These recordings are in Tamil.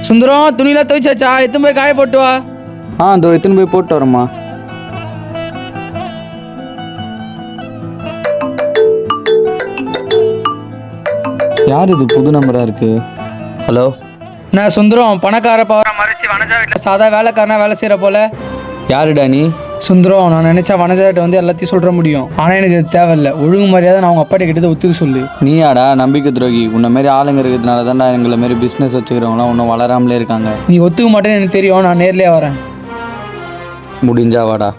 சுந்தரம் துணியெல்லாம் துவைச்சாச்சா? எத்தனை போய் காய போட்டு வா. இதோ எத்தனை போய் போட்டு வரேம்மா. யார் இது புது நம்பரா இருக்கு? ஹலோ, நான் சுந்தரம் பணக்கார பவரை மறைச்சி வனஜா வீட்டில் சாதா வேலைக்காரனா வேலை செய்கிற போல. யாருடா நீ? சுந்தரம், நான் நினைச்சா வனஜாட்ட வந்து எல்லாத்தையும் சொல்ற முடியும். ஆனால் எனக்கு இது தேவையில்லை. ஒழுங்கு மரியாதை நான் அவங்க அப்பாட்ட கிட்ட ஒத்துக்க சொல்லு. நீயாடா நம்பிக்கை துரோகி? உன்ன மாரி ஆளுங்க இருக்கிறதுனால தான்டா எங்களை மாரி பிஸ்னஸ் வச்சுக்கிறவங்களாம் ஒன்றும் வளராமலே இருக்காங்க. நீ ஒத்துக்க மாட்டேன்னு எனக்கு தெரியும். நான் நேர்லேயே வரேன். முடிஞ்சா வாடா.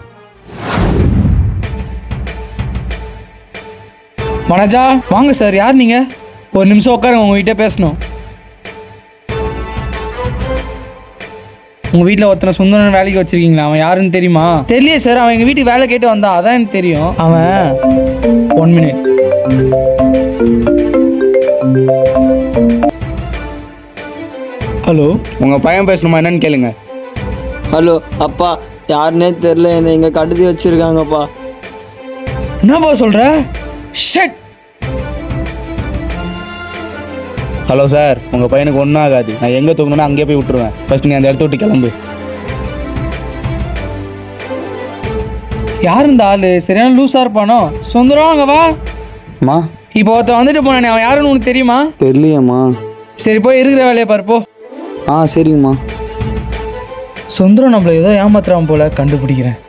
வனஜா வாங்க சார். யார் நீங்கள்? ஒரு நிமிஷம் உட்காருங்க, உங்ககிட்ட பேசணும். உங்கள் வீட்டில் ஒருத்தனை சுந்தரன் வேலைக்கு வச்சிருக்கீங்களா? அவன் யாருன்னு தெரியுமா? தெரியலையே சார். அவன் எங்கள் வீட்டுக்கு வேலை கேட்டு வந்தான், அதான் எனக்கு தெரியும். அவன் 1 மினிட். ஹலோ, உங்கள் பையன் பேசணுமா என்னன்னு கேளுங்க. ஹலோ அப்பா, யாருன்னே தெரில, என்னை இங்கே கடத்தி வச்சுருக்காங்கப்பா. என்னப்பா சொல்கிற? ஷட். ஹலோ சார், உங்கள் பையனுக்கு ஒன்றும் ஆகாது. நான் எங்கே தூக்கணும்னா அங்கேயே போய் விட்டுருவேன். ஃபர்ஸ்ட் நீ அந்த இடத்த விட்டு கிளம்பு. யார் இந்த ஆளு? சரியான லூஸாக இருப்பானோ? சுந்தரம் அங்கே வா. அம்மா, இப்போ ஒருத்தன் வந்துட்டு போனானே, அவன் யாருன்னு உனக்கு தெரியுமா? தெரியலையம்மா. சரி போய் இருக்கிற வேலையை பார்ப்போ. சரிங்கம்மா. சுந்தரம் நம்மளை ஏதோ ஏமாத்துறான் போல, கண்டுபிடிக்கிறேன்.